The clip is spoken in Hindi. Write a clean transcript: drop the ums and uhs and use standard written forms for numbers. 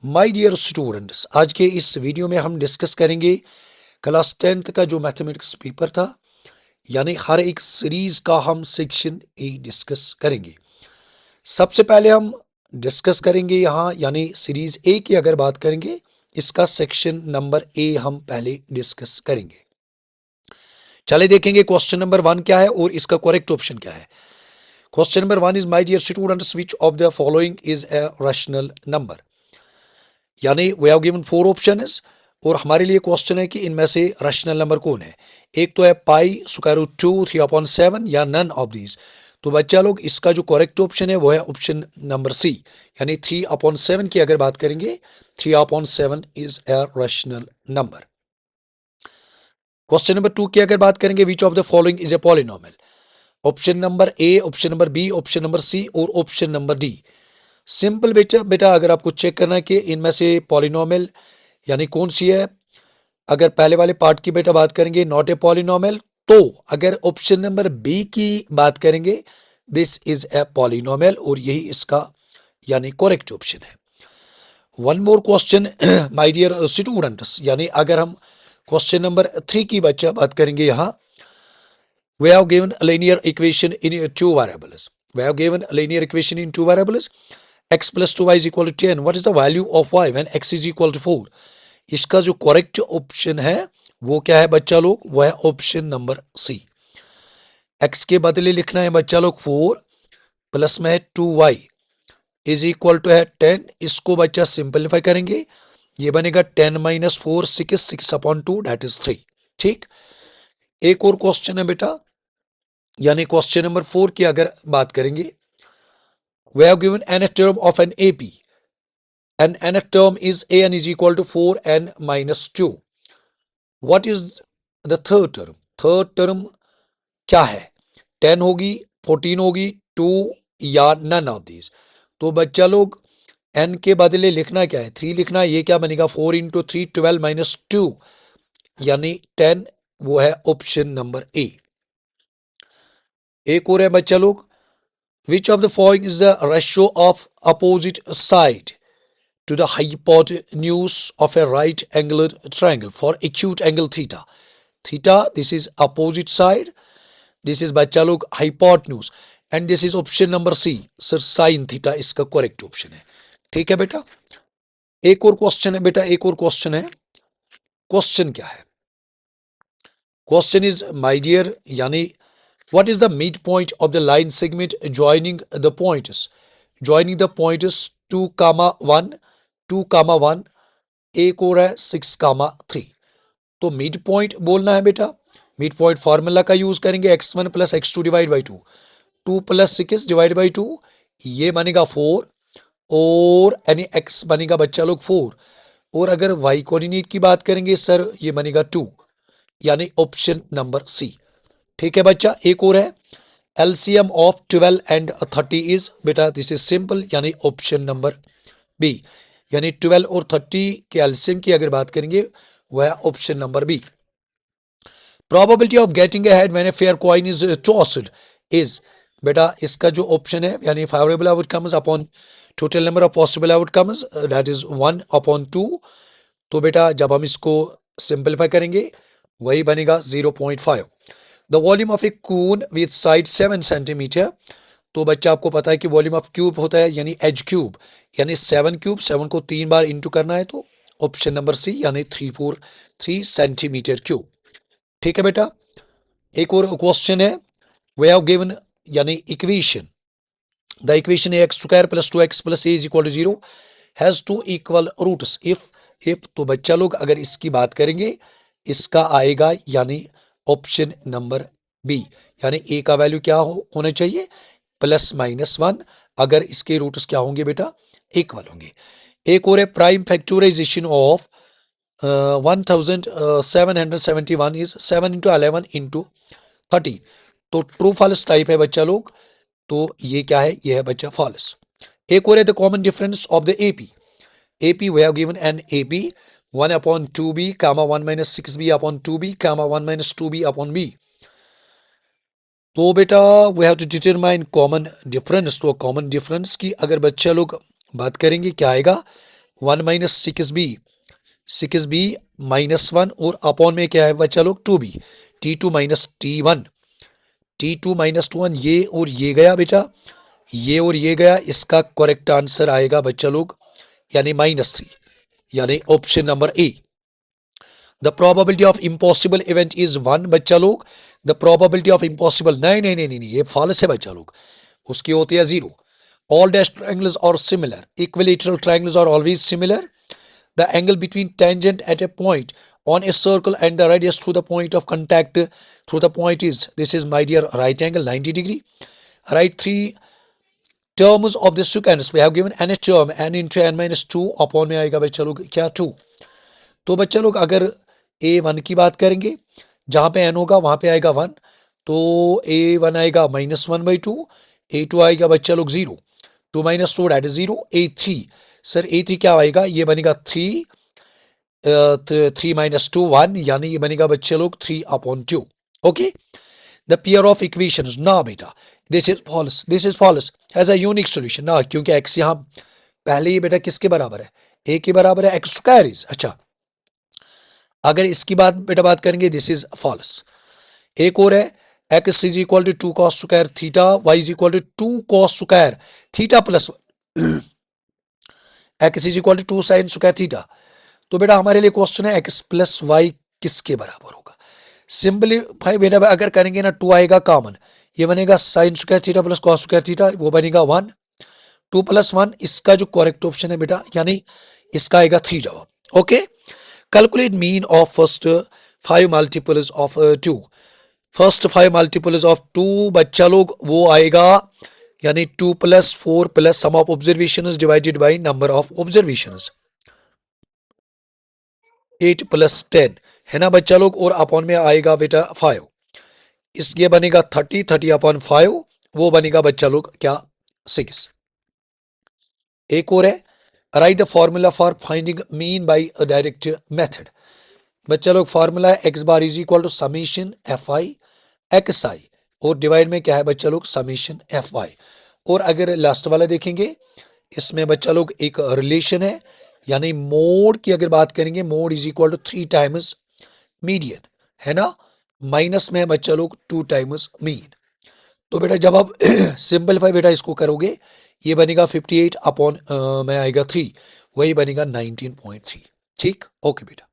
माय डियर स्टूडेंट्स, आज के इस वीडियो में हम डिस्कस करेंगे क्लास 10th का जो मैथमेटिक्स पेपर था, यानी हर एक सीरीज का हम सेक्शन ए डिस्कस करेंगे। सबसे पहले हम डिस्कस करेंगे यहाँ, यानी सीरीज ए की अगर बात करेंगे, इसका सेक्शन नंबर ए हम पहले डिस्कस करेंगे। चले देखेंगे क्वेश्चन नंबर 1 क्या है और इसका करेक्ट ऑप्शन क्या है। Question number 1 is my dear students, which of the following is a rational number. यानी वी हैव गिवन 4 ऑप्शंस और हमारे लिए क्वेश्चन है कि इनमें से रैशनल नंबर कौन है। एक तो है पाई स्क्वायर रूट 2 3/7 या नन ऑफ दीज। तो बच्चा लोग, इसका जो करेक्ट ऑप्शन है वो है ऑप्शन नंबर सी, यानी 3/7 की अगर बात करेंगे, 3/7 is a rational number. Question number 2 की अगर बात करेंगे, which of the following is a polynomial. Option number A, option number B, option number C और ऑप्शन नंबर डी। सिंपल बेटा अगर आपको चेक करना है कि इनमें से पॉलिनोमियल यानी कौन सी है, अगर पहले वाले पार्ट की बेटा बात करेंगे नॉट ए पॉलिनोमियल, तो अगर ऑप्शन नंबर बी की बात करेंगे, दिस इज ए पॉलिनोमियल और यही इसका यानी करेक्ट ऑप्शन है। One more question my dear students, यानी अगर हम क्वेश्चन नंबर 3 की बच्चा बात करेंगे, यहाँ we have given a linear equation in two variables. We have given a linear equation in two variables. X plus 2y is equal to 10. What is the value of y when x is equal to 4? इसका जो करेक्ट ऑप्शन है वो क्या है बच्चा लोग, वो है ऑप्शन नंबर सी। x के बदले लिखना है बच्चा लोग 4, प्लस में है 2y इज इक्वल टू है 10। इसको बच्चा सिंपलीफाई करेंगे, ये बनेगा 10 माइनस 4 6/2 दैट इज 3। ठीक, एक और क्वेश्चन है बेटा, यानी क्वेश्चन नंबर 4 की अगर बात करेंगे, we have given n term of an AP and n term is an is equal to 4n minus 2. What is the third term? Third term क्या है, 10 होगी, 14 होगी, 2 या नन ऑफ दीज। तो बच्चा लोग n के बदले लिखना क्या है, 3 लिखना है। ये क्या बनेगा, 4 इंटू 3 12 माइनस 2 यानी 10, वो है ऑप्शन नंबर ए। एक और है बच्चा लोग, which of the following is the ratio of opposite side to the hypotenuse of a right angled triangle for acute angle theta? Theta, this is opposite side, this is बच्चा लोग hypotenuse, and this is option number C, sir sin theta इसका correct option है। ठीक है बेटा, एक और क्वेश्चन है बेटा, एक और क्वेश्चन है। क्वेश्चन क्या है, क्वेश्चन इज माय डियर, यानी what is the midpoint of the line segment joining the points 2 comma 1 2 comma 1, एक और है 6 comma 3। तो मिड पॉइंट बोलना है बेटा, मिड पॉइंट फॉर्मूला का यूज करेंगे, x1 plus x2 divide by 2, 2 plus 6 divide by 2, ये बनेगा 4 और यानी x बनेगा बच्चा लोग 4, और अगर y कोऑर्डिनेट की बात करेंगे सर, ये बनेगा 2, यानी ऑप्शन नंबर सी। ठीक है बच्चा, एक और है, एलसीएम ऑफ 12 एंड 30 इज बेटा, दिस इज सिंपल, यानी ऑप्शन नंबर बी, यानी 12 और 30 के एलसीएम की अगर बात करेंगे वह option number B. Probability of getting a head when a fair coin is tossed is बेटा, इसका जो ऑप्शन है यानी favourable outcomes upon total number of possible outcomes that is 1/2। तो बेटा जब हम इसको सिंपलीफाई करेंगे वही बनेगा 0.5। The volume of a cone with side 7 centimetre. तो बच्चा आपको पता है कि वॉल्यूम ऑफ क्यूब होता है यानी एच क्यूब, यानी 7 क्यूब, 7 को 3 बार इंटू करना है, तो ऑप्शन नंबर सी यानी 343 सेंटीमीटर क्यूब। ठीक है बेटा, एक और क्वेश्चन है, वी हैव गिवन यानी equation, the equation x square plus 2x plus a is equal to 0 has 2 equal roots if. तो बच्चा लोग अगर इसकी बात करेंगे, इसका आएगा यानी ऑप्शन नंबर बी, यानी ए का वैल्यू क्या होना चाहिए, प्लस माइनस 1, अगर इसके रूट्स क्या होंगे बेटा, इक्वल होंगे। एक और है, prime factorisation of 1771 is 7 into 11 into 30। तो ट्रू फॉल्स टाइप है बच्चा लोग, तो ये क्या है, ये है बच्चा फॉल्स। एक और है, the common difference of the AP we have given an AP 1/2b, 1 minus 6b upon 2b, 1 minus 2b upon b। तो बेटा we have to determine common difference. तो कॉमन डिफरेंस की अगर बच्चे लोग बात करेंगे क्या आएगा, 1 माइनस 6b -1 और अपॉन में क्या है बच्चा लोग 2b, t2 minus t1, t2 minus 1, ये और ये गया बेटा, ये और ये गया, इसका करेक्ट आंसर आएगा बच्चा लोग यानी -3, यानी option number A. The probability of impossible event is 1 बच्चा लोग, द प्रोबेबिलिटी ऑफ इम्पॉसिबल, नहीं नहीं नहीं नहीं ये फॉल्स है बच्चा लोग, उसकी होती है 0। All dash triangles are similar, equilateral triangles are always similar. The angle between tangent at a point on a circle and the radius through the point of contact through the point is, this is my dear right angle 90 degree. Write 3 terms of the secants. We have given n term, n into n minus 2 upon में आएगा बच्चा लोग क्या 2। तो बच्चा लोग अगर a1 की बात करेंगे जहाँ पे n होगा वहाँ पे आएगा 1, तो a1 आएगा -1/2, a2 आएगा बच्चा लोग 0, 2 minus 2 that is 0, a3 sir a3 क्या आएगा, ये बनेगा 3, 3 minus 2 1, यानी ये बनेगा बच्चे लोग 3/2। Okay, the pair of equations, ना बेटा this is false has a unique solution ना, क्योंकि x यहाँ पहले ही बेटा किसके बराबर है, a के बराबर है, x स्क्वायर इज। अच्छा, अगर इसकी बात करेंगे दिस इज फॉल्स। एक और है x is equal to 2 cos square theta, y is equal to 2 cos square theta plus x is equal to 2 sin square theta. तो बेटा हमारे लिए क्वेश्चन है x प्लस वाई किसके बराबर होगा। सिंपलीफाई बेटा अगर करेंगे ना 2 आएगा कॉमन, ये बनेगा sin square theta plus cos square theta, वो बनेगा 1, 2 + 1, इसका जो करेक्ट ऑप्शन है बेटा यानी इसका आएगा 3 जवाब। Okay, calculate mean of first 5 multiples of 2, first 5 multiples of 2 बच्चा लोग वो आएगा यानी 2 + 4 + sum of observations divided by number of observations, 8 + 10 है ना बच्चा लोग, और अपॉन में आएगा बेटा 5, इस ये बनेगा 30/5, वो बनेगा बच्चा लोग क्या 6। एक और है write the formula for finding mean by a direct method. बच्चा लोग फॉर्मूला है x bar is equal to summation fi xi, और डिवाइड में क्या है बच्चा लोग समीशन fy। और अगर लास्ट वाला देखेंगे इसमें बच्चा लोग एक रिलेशन है, यानी मोड की अगर बात करेंगे mode is equal to 3 times median, है ना, माइनस में है बच्चा लोग 2 टाइम्स मीन। तो बेटा जब आप सिंपलीफाई बेटा इसको करोगे ये बनेगा 58 अपॉन में आएगा 3, वही बनेगा 19.3। ठीक, ओके बेटा।